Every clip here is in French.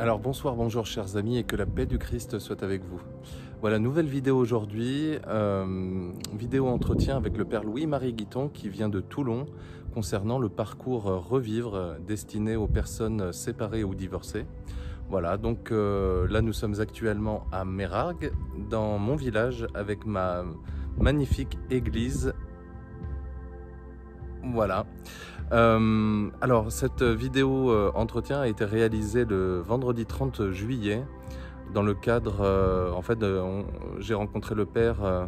Alors bonsoir, bonjour chers amis et que la paix du Christ soit avec vous. Voilà, nouvelle vidéo aujourd'hui, vidéo entretien avec le Père Louis-Marie Guiton qui vient de Toulon concernant le parcours Revivre destiné aux personnes séparées ou divorcées. Voilà, donc là nous sommes actuellement à Mérargues, dans mon village, avec ma magnifique église. Voilà. Alors cette vidéo entretien a été réalisée le vendredi 30 juillet dans le cadre, j'ai rencontré le Père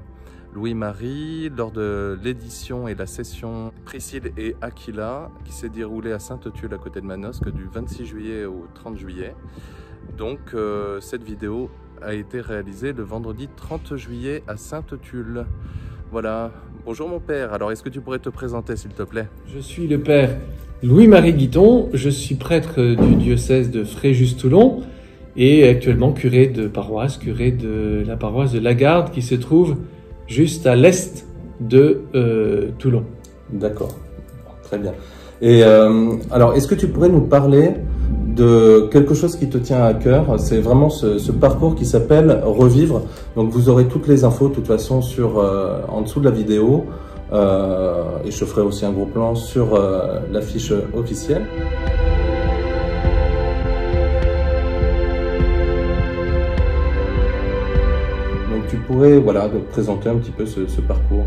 Louis-Marie lors de l'édition et la session Priscille et Aquila qui s'est déroulée à Sainte-Tulle à côté de Manosque du 26 juillet au 30 juillet. Donc cette vidéo a été réalisée le vendredi 30 juillet à Sainte-Tulle. Voilà. Bonjour mon père, alors est-ce que tu pourrais te présenter s'il te plaît? Je suis le père Louis-Marie Guiton, je suis prêtre du diocèse de Fréjus-Toulon et actuellement curé de paroisse, curé de la paroisse de Lagarde qui se trouve juste à l'est de Toulon. D'accord, très bien. Et alors est-ce que tu pourrais nous parler de quelque chose qui te tient à cœur? C'est vraiment ce parcours qui s'appelle Revivre. Donc vous aurez toutes les infos de toute façon sur, en dessous de la vidéo. Et je ferai aussi un gros plan sur l'affiche officielle. Donc tu pourrais présenter un petit peu ce parcours.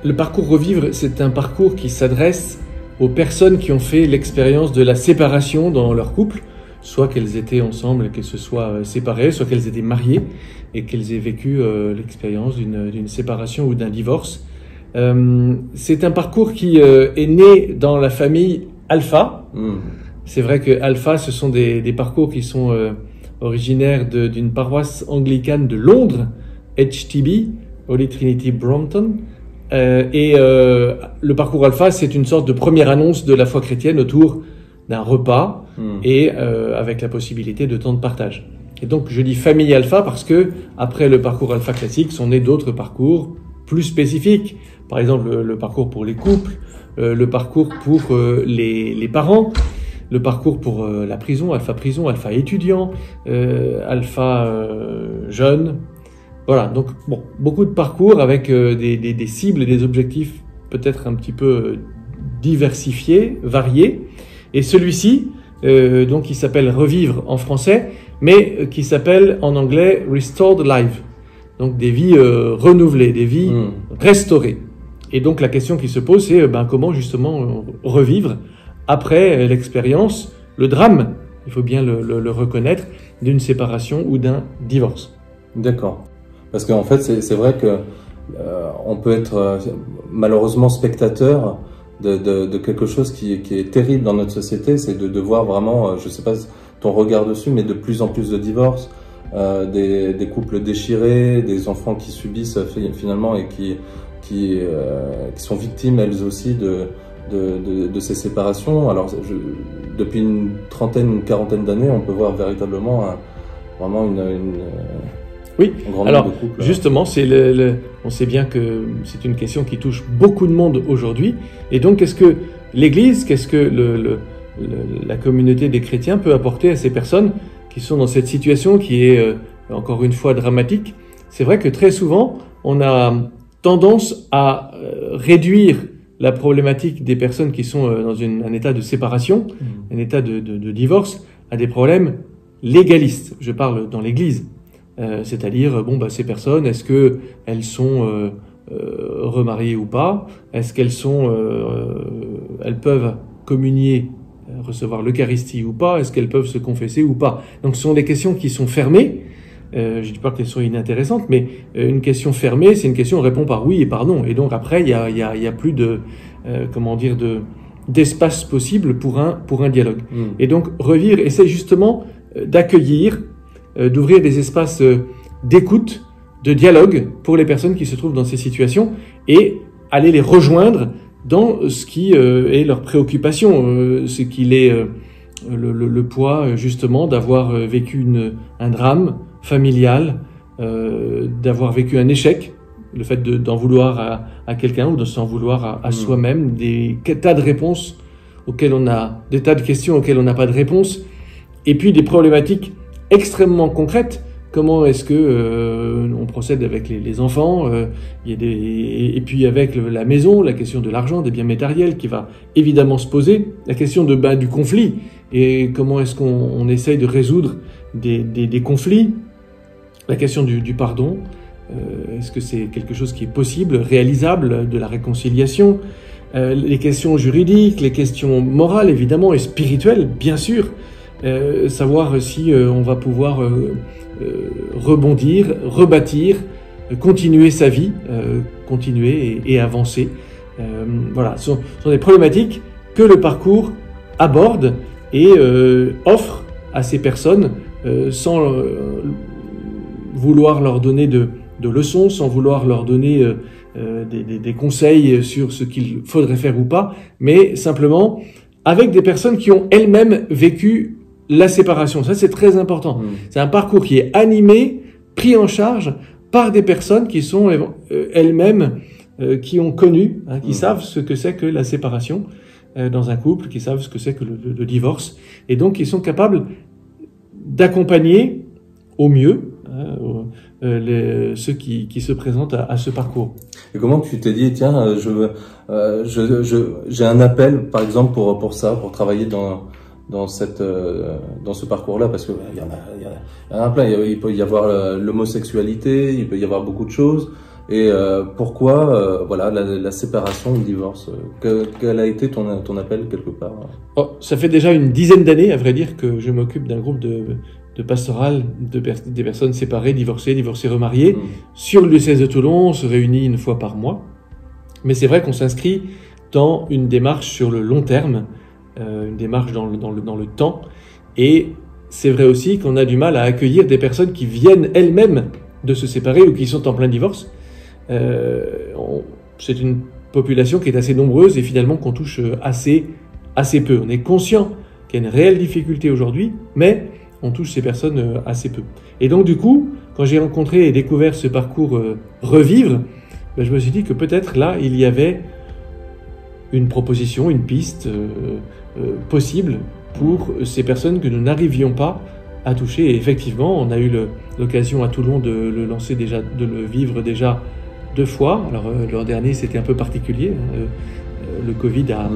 Le parcours Revivre, c'est un parcours qui s'adresse aux personnes qui ont fait l'expérience de la séparation dans leur couple, soit qu'elles étaient ensemble et qu'elles se soient séparées, soit qu'elles étaient mariées et qu'elles aient vécu l'expérience d'une séparation ou d'un divorce. C'est un parcours qui est né dans la famille Alpha. C'est vrai que Alpha, ce sont des parcours qui sont originaires d'une paroisse anglicane de Londres, HTB, Holy Trinity Brompton. Le parcours Alpha, c'est une sorte de première annonce de la foi chrétienne autour d'un repas et avec la possibilité de temps de partage. Et donc je dis famille Alpha parce que après le parcours Alpha classique sont nés d'autres parcours plus spécifiques. Par exemple le parcours pour les couples, le parcours pour les parents, le parcours pour la prison, Alpha étudiant, Alpha jeune. Voilà, donc bon, beaucoup de parcours avec des cibles et des objectifs peut-être un petit peu diversifiés, variés. Et celui-ci, donc qui s'appelle Revivre en français, mais qui s'appelle en anglais Restored Life. Donc des vies renouvelées, des vies restaurées. Et donc la question qui se pose, c'est comment justement revivre après l'expérience, le drame, il faut bien le reconnaître, d'une séparation ou d'un divorce. D'accord. Parce qu'en fait, c'est vrai que on peut être malheureusement spectateur de quelque chose qui est terrible dans notre société, c'est de voir vraiment, je sais pas ton regard dessus, mais de plus en plus de divorces, des couples déchirés, des enfants qui subissent finalement et qui sont victimes elles aussi de ces séparations. Alors depuis une quarantaine d'années, on peut voir véritablement vraiment oui, alors justement, on sait bien que c'est une question qui touche beaucoup de monde aujourd'hui. Et donc, qu'est-ce que l'Église, qu'est-ce que la communauté des chrétiens peut apporter à ces personnes qui sont dans cette situation qui est, encore une fois, dramatique? C'est vrai que très souvent, on a tendance à réduire la problématique des personnes qui sont dans un état de séparation, un état de divorce, à des problèmes légalistes. Je parle dans l'Église. C'est-à-dire, ces personnes, est-ce que elles sont remariées ou pas? Est-ce qu'elles elles peuvent communier, recevoir l'Eucharistie ou pas? Est-ce qu'elles peuvent se confesser ou pas? Donc, ce sont des questions qui sont fermées. Je ne dis pas qu'elles sont inintéressantes, mais une question fermée, c'est une question où on répond par oui et par non. Et donc après, il y a plus d'espace possible pour un dialogue. Et donc, Revivre essaie justement d'accueillir, d'ouvrir des espaces d'écoute, de dialogue pour les personnes qui se trouvent dans ces situations et aller les rejoindre dans ce qui est leur préoccupation, ce qu'il est le poids justement d'avoir vécu un drame familial, d'avoir vécu un échec, le fait d'en vouloir à quelqu'un ou de s'en vouloir à soi-même, des tas de réponses auxquelles des tas de questions auxquelles on n'a pas de réponse, et puis des problématiques extrêmement concrètes. Comment est-ce que on procède avec les enfants, et puis avec la maison, la question de l'argent, des biens matériels qui va évidemment se poser, la question du conflit, et comment est-ce qu'on essaye de résoudre des conflits, la question du pardon, est-ce que c'est quelque chose qui est possible, réalisable, de la réconciliation, les questions juridiques, les questions morales évidemment et spirituelles bien sûr, savoir si on va pouvoir rebondir, rebâtir, continuer sa vie, continuer et avancer. Voilà, ce sont des problématiques que le parcours aborde et offre à ces personnes sans vouloir leur donner de leçons, sans vouloir leur donner des conseils sur ce qu'il faudrait faire ou pas, mais simplement avec des personnes qui ont elles-mêmes vécu la séparation. Ça, c'est très important. C'est un parcours qui est animé, pris en charge par des personnes qui sont elles-mêmes, qui ont connu, qui savent ce que c'est que la séparation dans un couple, qui savent ce que c'est que le divorce, et donc qui sont capables d'accompagner au mieux ceux qui se présentent à ce parcours. Et comment tu t'es dit, tiens, j'ai un appel, par exemple, pour ça, pour travailler dans ce parcours-là, parce que il y en a plein. Il peut y avoir l'homosexualité, il peut y avoir beaucoup de choses. Et pourquoi, voilà, la séparation, le divorce, quel a été ton appel quelque part? Ça fait déjà une dizaine d'années, à vrai dire, que je m'occupe d'un groupe de pastoral des personnes séparées, divorcées, remariées. Sur le diocèse de Toulon, on se réunit une fois par mois. Mais c'est vrai qu'on s'inscrit dans une démarche sur le long terme, une démarche dans le temps. Et c'est vrai aussi qu'on a du mal à accueillir des personnes qui viennent elles-mêmes de se séparer ou qui sont en plein divorce. C'est une population qui est assez nombreuse et finalement qu'on touche assez peu. On est conscient qu'il y a une réelle difficulté aujourd'hui, mais on touche ces personnes assez peu. Et donc du coup, quand j'ai rencontré et découvert ce parcours Revivre, je me suis dit que peut-être là, il y avait une proposition, une piste possible pour ces personnes que nous n'arrivions pas à toucher. Et effectivement, on a eu l'occasion à Toulon de le lancer déjà, de le vivre déjà 2 fois. Alors l'an dernier, c'était un peu particulier. Le Covid a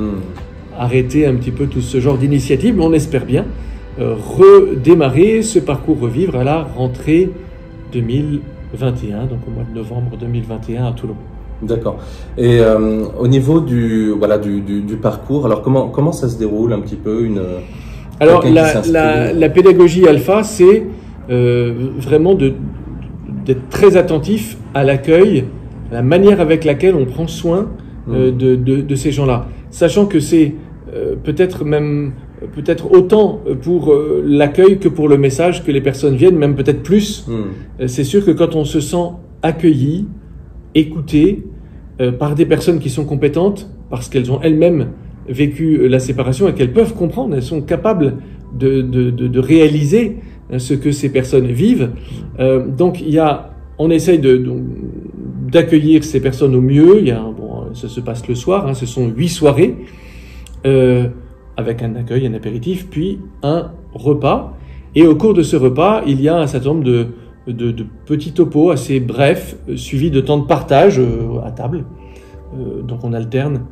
arrêté un petit peu tout ce genre d'initiative, mais on espère bien redémarrer ce parcours Revivre à la rentrée 2021, donc au mois de novembre 2021 à Toulon. D'accord. Et au niveau du parcours, alors comment ça se déroule un petit peu Alors la pédagogie alpha, c'est vraiment d'être très attentif à l'accueil, à la manière avec laquelle on prend soin de ces gens-là, sachant que c'est peut-être autant pour l'accueil que pour le message que les personnes viennent, même peut-être plus. C'est sûr que quand on se sent accueilli, écouté par des personnes qui sont compétentes, parce qu'elles ont elles-mêmes vécu la séparation et qu'elles peuvent comprendre, elles sont capables de réaliser ce que ces personnes vivent. Donc on essaye d'accueillir ces personnes au mieux. Ça se passe le soir, ce sont 8 soirées, avec un accueil, un apéritif, puis un repas. Et au cours de ce repas, il y a un certain nombre de petits topos assez brefs, suivis de temps de partage à table. Donc on alterne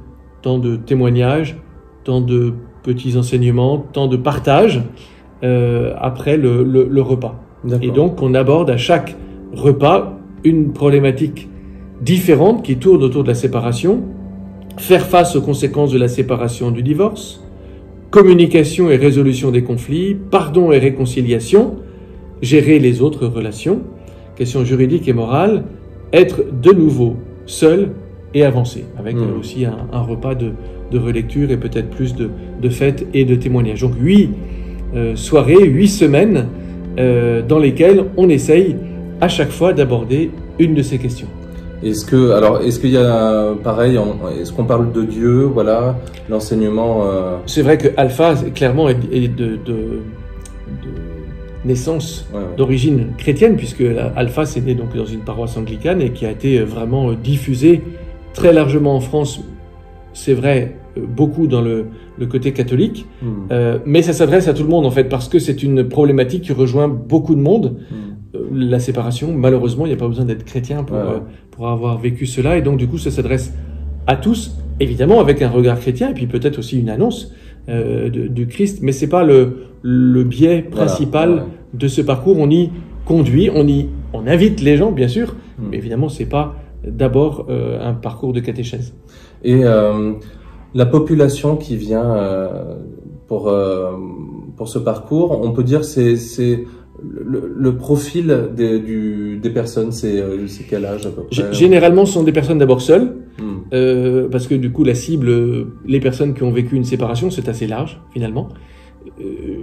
temps de témoignages, temps de petits enseignements, temps de partage après le repas. Et donc on aborde à chaque repas une problématique différente qui tourne autour de la séparation, faire face aux conséquences de la séparation, du divorce, communication et résolution des conflits, pardon et réconciliation, gérer les autres relations, questions juridiques et morales, être de nouveau seul et avancer, avec aussi un repas de relecture et peut-être plus de fêtes et de témoignages. Donc 8 soirées, 8 semaines dans lesquelles on essaye à chaque fois d'aborder une de ces questions. Est-ce qu'il y a pareil, est-ce qu'on parle de Dieu, voilà, l'enseignement C'est vrai que Alpha clairement est de naissance, d'origine chrétienne, puisque Alpha c'est né donc dans une paroisse anglicane et qui a été vraiment diffusé très largement en France, c'est vrai, beaucoup dans le côté catholique, mais ça s'adresse à tout le monde en fait, parce que c'est une problématique qui rejoint beaucoup de monde. La séparation, malheureusement, il n'y a pas besoin d'être chrétien pour avoir vécu cela, et donc du coup ça s'adresse à tous, évidemment avec un regard chrétien, et puis peut-être aussi une annonce du Christ, mais c'est pas le biais principal de ce parcours. On y conduit, on invite les gens, bien sûr, mais évidemment c'est pas d'abord un parcours de catéchèse. Et la population qui vient pour ce parcours, on peut dire c'est le profil des personnes, c'est quel âge à peu près? Généralement, ce sont des personnes d'abord seules, parce que du coup, la cible, les personnes qui ont vécu une séparation, c'est assez large finalement.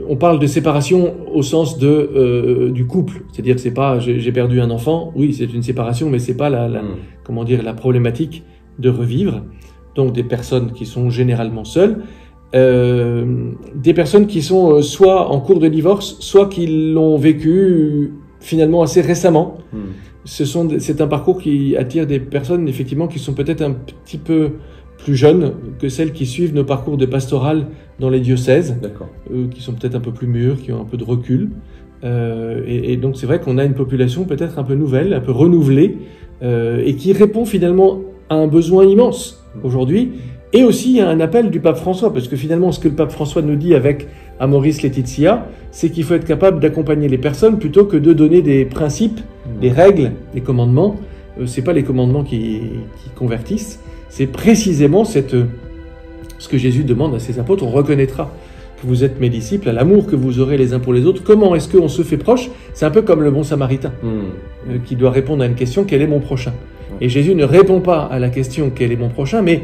On parle de séparation au sens du couple, c'est-à-dire c'est pas j'ai perdu un enfant, oui c'est une séparation, mais c'est pas comment dire, la problématique de revivre. Donc des personnes qui sont généralement seules. Des personnes qui sont soit en cours de divorce, soit qui l'ont vécu finalement assez récemment. C'est un parcours qui attire des personnes effectivement qui sont peut-être un petit peu plus jeunes que celles qui suivent nos parcours de pastoral dans les diocèses, qui sont peut-être un peu plus mûrs, qui ont un peu de recul. Et donc c'est vrai qu'on a une population peut-être un peu nouvelle, un peu renouvelée, et qui répond finalement à un besoin immense aujourd'hui. Et aussi à un appel du pape François, parce que finalement, ce que le pape François nous dit avec Amoris Laetitia, c'est qu'il faut être capable d'accompagner les personnes plutôt que de donner des principes, des règles, des commandements. C'est pas les commandements qui convertissent, c'est précisément ce que Jésus demande à ses apôtres. On reconnaîtra que vous êtes mes disciples à l'amour que vous aurez les uns pour les autres. Comment est-ce qu'on se fait proche? C'est un peu comme le bon samaritain qui doit répondre à une question: quel est mon prochain? Et Jésus ne répond pas à la question quel est mon prochain, mais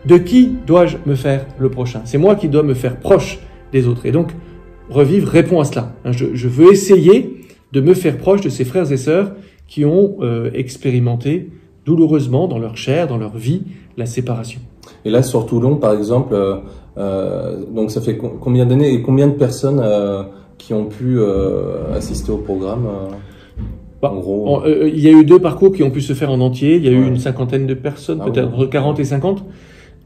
de qui dois-je me faire le prochain? C'est moi qui dois me faire proche des autres. Et donc, Revivre répond à cela. Je veux essayer de me faire proche de ces frères et sœurs qui ont expérimenté douloureusement dans leur chair, dans leur vie, la séparation. Et là, sur Toulon, par exemple, donc ça fait combien d'années et combien de personnes qui ont pu assister au programme en gros, il y a eu 2 parcours qui ont pu se faire en entier. Il y a eu une cinquantaine de personnes, peut-être entre 40 et 50.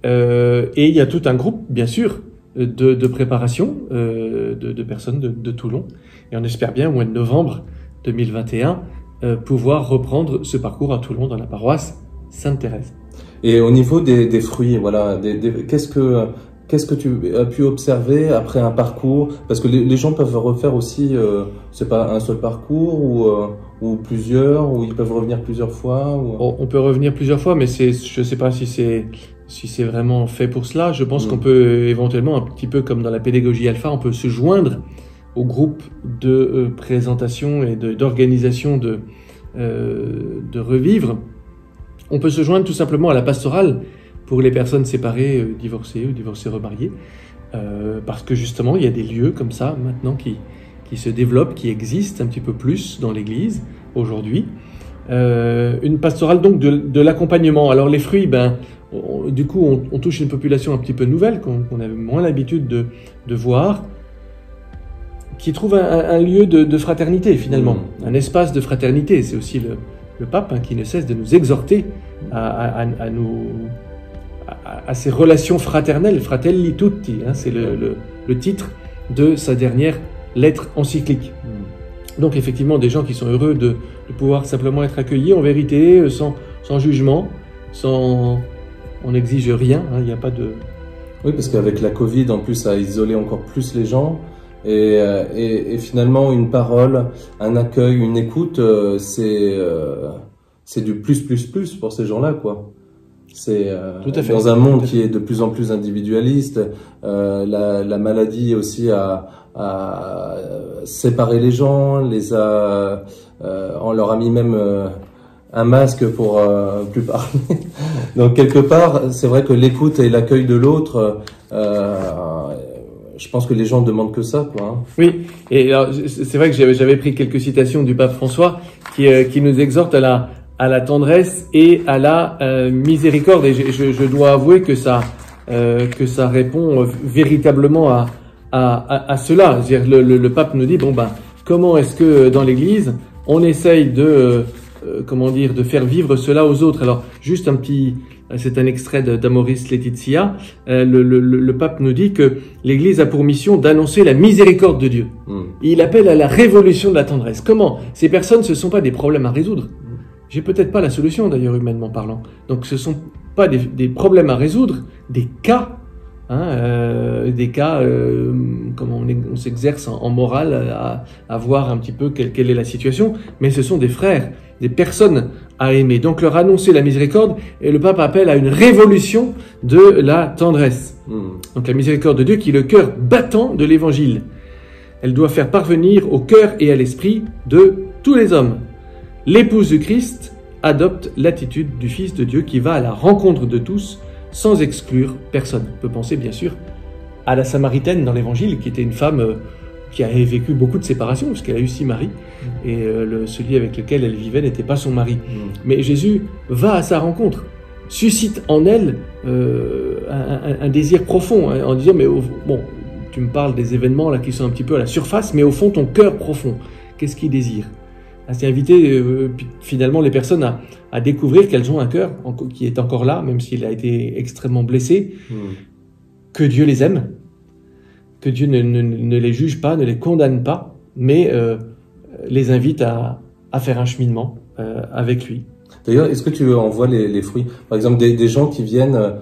Et il y a tout un groupe, bien sûr, de préparation de personnes de Toulon. Et on espère bien, au mois de novembre 2021, pouvoir reprendre ce parcours à Toulon, dans la paroisse Sainte-Thérèse. Et au niveau des fruits, voilà, qu'est-ce que tu as pu observer après un parcours? Parce que les gens peuvent refaire aussi, c'est pas un seul parcours ou plusieurs, ou ils peuvent revenir plusieurs fois On peut revenir plusieurs fois, mais je sais pas si c'est vraiment fait pour cela. Je pense qu'on peut éventuellement, un petit peu comme dans la pédagogie alpha, on peut se joindre au groupe de présentation et d'organisation de Revivre. On peut se joindre tout simplement à la pastorale pour les personnes séparées, divorcées ou divorcées remariées, parce que justement il y a des lieux comme ça maintenant qui se développent, qui existent un petit peu plus dans l'Église aujourd'hui. Une pastorale donc de l'accompagnement. Alors les fruits, du coup on touche une population un petit peu nouvelle qu'on avait moins l'habitude de voir, qui trouve un lieu de fraternité finalement, un espace de fraternité. C'est aussi le pape qui ne cesse de nous exhorter à ces relations fraternelles, Fratelli Tutti, c'est le titre de sa dernière lettre encyclique. Donc effectivement, des gens qui sont heureux de pouvoir simplement être accueillis en vérité, sans jugement, on n'exige rien, il n'y a pas de... Oui, parce qu'avec la Covid, en plus, ça a isolé encore plus les gens. Et finalement, une parole, un accueil, une écoute, c'est du plus pour ces gens-là, quoi. C'est dans un monde qui est de plus en plus individualiste. La maladie aussi a séparé les gens, on leur a mis même un masque pour plus parler. Donc quelque part, c'est vrai que l'écoute et l'accueil de l'autre, je pense que les gens ne demandent que ça, quoi. Oui, et alors, c'est vrai que j'avais pris quelques citations du pape François qui nous exhorte à la tendresse et à la miséricorde. Et je dois avouer que ça répond véritablement à cela. C'est-à-dire le pape nous dit comment est-ce que dans l'Église on essaye de comment dire, de faire vivre cela aux autres. Alors, juste c'est un extrait d'Amoris Laetitia. Le pape nous dit que l'Église a pour mission d'annoncer la miséricorde de Dieu. Il appelle à la révolution de la tendresse. Comment? Ces personnes, ce ne sont pas des problèmes à résoudre. J'ai peut-être pas la solution, d'ailleurs, humainement parlant. Donc, ce ne sont pas des problèmes à résoudre, des cas. Comment on s'exerce en morale à voir un petit peu quelle est la situation, mais ce sont des frères, des personnes à aimer. Donc leur annoncer la miséricorde, et le pape appelle à une révolution de la tendresse. Donc la miséricorde de Dieu qui est le cœur battant de l'évangile. Elle doit faire parvenir au cœur et à l'esprit de tous les hommes. L'épouse du Christ adopte l'attitude du Fils de Dieu qui va à la rencontre de tous, sans exclure personne. On peut penser bien sûr à la Samaritaine dans l'Évangile, qui était une femme qui avait vécu beaucoup de séparations, parce qu'elle a eu 6 maris, et celui avec lequel elle vivait n'était pas son mari. Mais Jésus va à sa rencontre, suscite en elle un désir profond, en disant, mais bon, tu me parles des événements là qui sont un petit peu à la surface, mais au fond, ton cœur profond, qu'est-ce qu'il désire? C'est inviter finalement les personnes à découvrir qu'elles ont un cœur qui est encore là, même s'il a été extrêmement blessé, que Dieu les aime, que Dieu ne les juge pas, ne les condamne pas, mais les invite à faire un cheminement avec lui. D'ailleurs, est-ce que tu en vois les fruits? Par exemple, des gens qui viennent,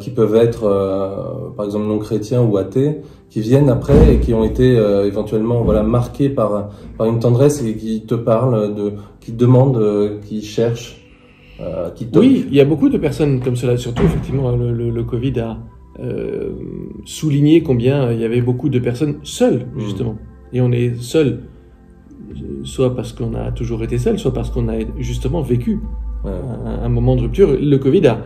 qui peuvent être, par exemple, non chrétiens ou athées, qui viennent après et qui ont été éventuellement marqués par une tendresse et qui te parlent, qui te demandent, qui cherchent, qui te... Oui, il y a beaucoup de personnes comme cela, surtout effectivement le Covid a souligné combien il y avait beaucoup de personnes seules, justement. Et on est seul, soit parce qu'on a toujours été seul, soit parce qu'on a justement vécu un moment de rupture. Le Covid a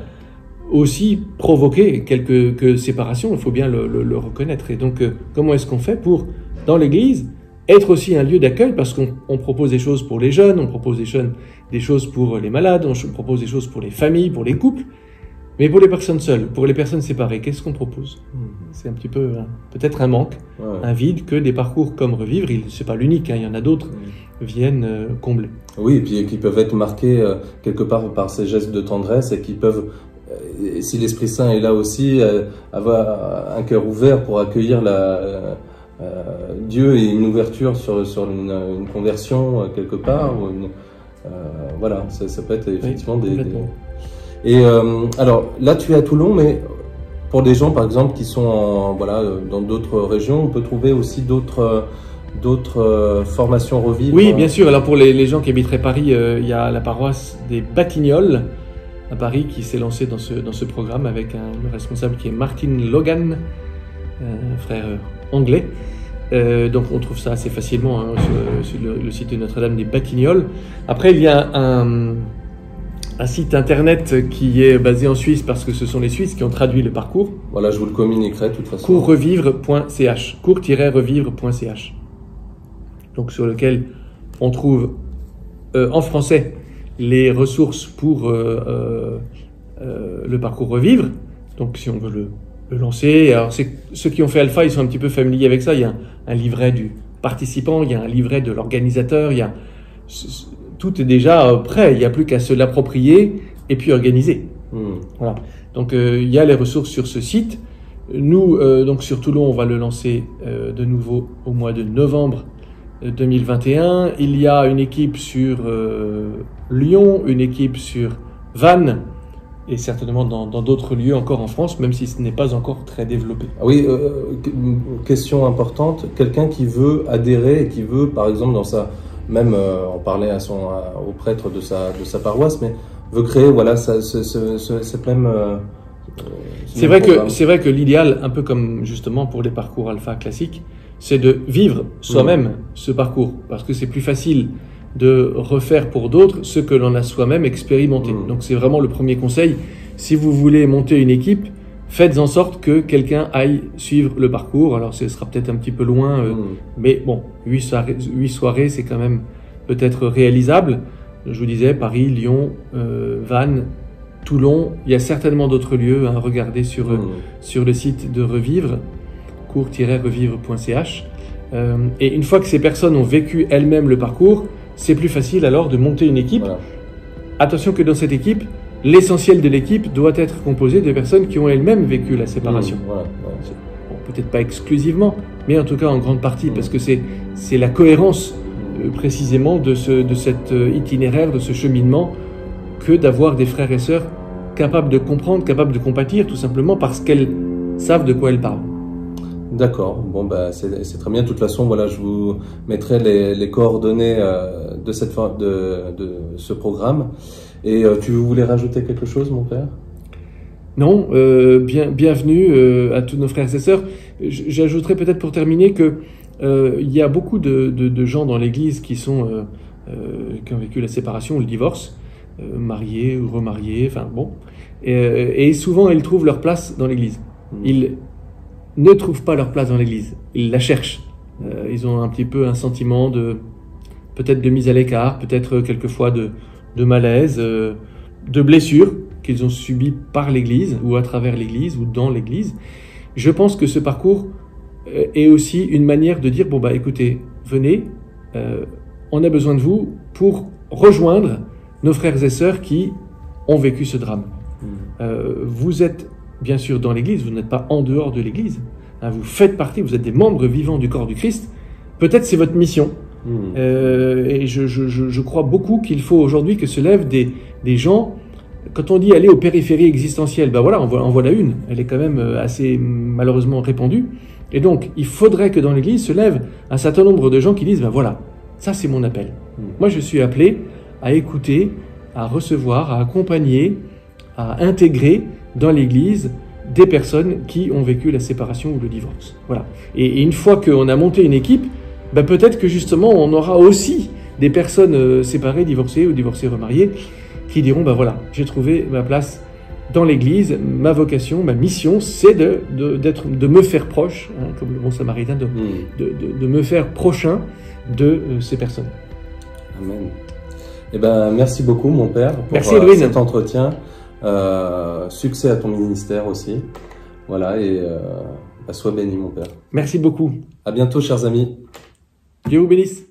aussi provoqué quelques séparations, il faut bien le reconnaître. Et donc, comment est-ce qu'on fait pour, dans l'Église, être aussi un lieu d'accueil, parce qu'on propose des choses pour les jeunes, on propose des choses pour les malades, on propose des choses pour les familles, pour les couples, mais pour les personnes seules, pour les personnes séparées, qu'est-ce qu'on propose? C'est un petit peu, peut-être un manque, un vide que des parcours comme Revivre, c'est pas l'unique, il y en a d'autres, viennent combler. Oui, et puis qui peuvent être marqués quelque part par ces gestes de tendresse et qui peuvent, si l'Esprit Saint est là aussi, avoir un cœur ouvert pour accueillir Dieu et une ouverture sur une conversion quelque part. Ou voilà, ça peut être effectivement Et alors là, tu es à Toulon, mais pour des gens, par exemple, qui sont dans d'autres régions, on peut trouver aussi d'autres formations Revivre. Oui, bien sûr. Alors pour les gens qui habiteraient Paris, il y a la paroisse des Batignolles à Paris qui s'est lancée dans ce programme avec un responsable qui est Martin Logan, un frère anglais. Donc on trouve ça assez facilement sur le site de Notre-Dame des Batignolles. Après, il y a un site internet qui est basé en Suisse parce que ce sont les Suisses qui ont traduit le parcours. Voilà, je vous le communiquerai de toute façon. Courrevivre.ch, cours-revivre.ch. Donc sur lequel on trouve en français les ressources pour le parcours Revivre. Donc si on veut le lancer, alors ceux qui ont fait Alpha, ils sont un petit peu familiers avec ça. Il y a un livret du participant, il y a un livret de l'organisateur, tout est déjà prêt, il n'y a plus qu'à se l'approprier et puis organiser. Voilà. Donc il y a les ressources sur ce site. Nous, donc sur Toulon, on va le lancer de nouveau au mois de novembre 2021. Il y a une équipe sur Lyon, une équipe sur Vannes et certainement dans d'autres lieux encore en France, même si ce n'est pas encore très développé. Ah oui, question importante, quelqu'un qui veut adhérer et qui veut, par exemple, même en parler au prêtre de sa paroisse, mais veut créer cette même... C'est vrai que l'idéal, un peu comme justement pour les parcours alpha classiques, c'est de vivre soi-même ce parcours, parce que c'est plus facile de refaire pour d'autres ce que l'on a soi-même expérimenté. Donc c'est vraiment le premier conseil. Si vous voulez monter une équipe, faites en sorte que quelqu'un aille suivre le parcours. Alors ce sera peut-être un petit peu loin, mais bon, 8 soirées, c'est quand même peut-être réalisable. Je vous disais, Paris, Lyon, Vannes, Toulon, il y a certainement d'autres lieux à regarder sur le site de Revivre, cours-revivre.ch. Et une fois que ces personnes ont vécu elles-mêmes le parcours, c'est plus facile alors de monter une équipe. Voilà. Attention que dans cette équipe, l'essentiel de l'équipe doit être composé de personnes qui ont elles-mêmes vécu la séparation. Voilà. Bon, peut-être pas exclusivement, mais en tout cas en grande partie, parce que c'est la cohérence précisément de cet itinéraire, de ce cheminement, que d'avoir des frères et sœurs capables de comprendre, capables de compatir, tout simplement parce qu'elles savent de quoi elles parlent. D'accord, bon bah c'est très bien. De toute façon, voilà, je vous mettrai les coordonnées de ce programme. Et tu voulais rajouter quelque chose, mon père? Non, bienvenue à tous nos frères et sœurs. J'ajouterais peut-être pour terminer que il y a beaucoup de gens dans l'Église qui ont vécu la séparation ou le divorce, mariés ou remariés, enfin bon. Et souvent, ils trouvent leur place dans l'Église. Ils ne trouvent pas leur place dans l'Église, ils la cherchent. Ils ont un petit peu un sentiment peut-être de mise à l'écart, peut-être quelquefois de malaise, de blessures qu'ils ont subies par l'Église ou à travers l'Église ou dans l'Église. Je pense que ce parcours est aussi une manière de dire, bon bah écoutez, venez, on a besoin de vous pour rejoindre nos frères et sœurs qui ont vécu ce drame. Vous êtes bien sûr dans l'Église, vous n'êtes pas en dehors de l'Église, hein, vous faites partie, vous êtes des membres vivants du corps du Christ, peut-être c'est votre mission. Et je crois beaucoup qu'il faut aujourd'hui que se lèvent des gens, quand on dit aller aux périphéries existentielles, ben voilà, en voilà une, elle est quand même assez malheureusement répandue, et donc il faudrait que dans l'Église se lève un certain nombre de gens qui disent, ben voilà, ça c'est mon appel. Moi je suis appelé à écouter, à recevoir, à accompagner, à intégrer dans l'Église des personnes qui ont vécu la séparation ou le divorce. Voilà. Et une fois qu'on a monté une équipe, ben peut-être que justement on aura aussi des personnes séparées, divorcées ou divorcées remariées qui diront, ben voilà, j'ai trouvé ma place dans l'Église, ma vocation, ma mission, c'est de me faire proche, hein, comme le bon samaritain, de me faire prochain de ces personnes. Amen. Eh ben, merci beaucoup, mon père, pour cet entretien. Succès à ton ministère aussi. Voilà, et sois béni, mon père. Merci beaucoup. À bientôt, chers amis. Dieu vous bénisse.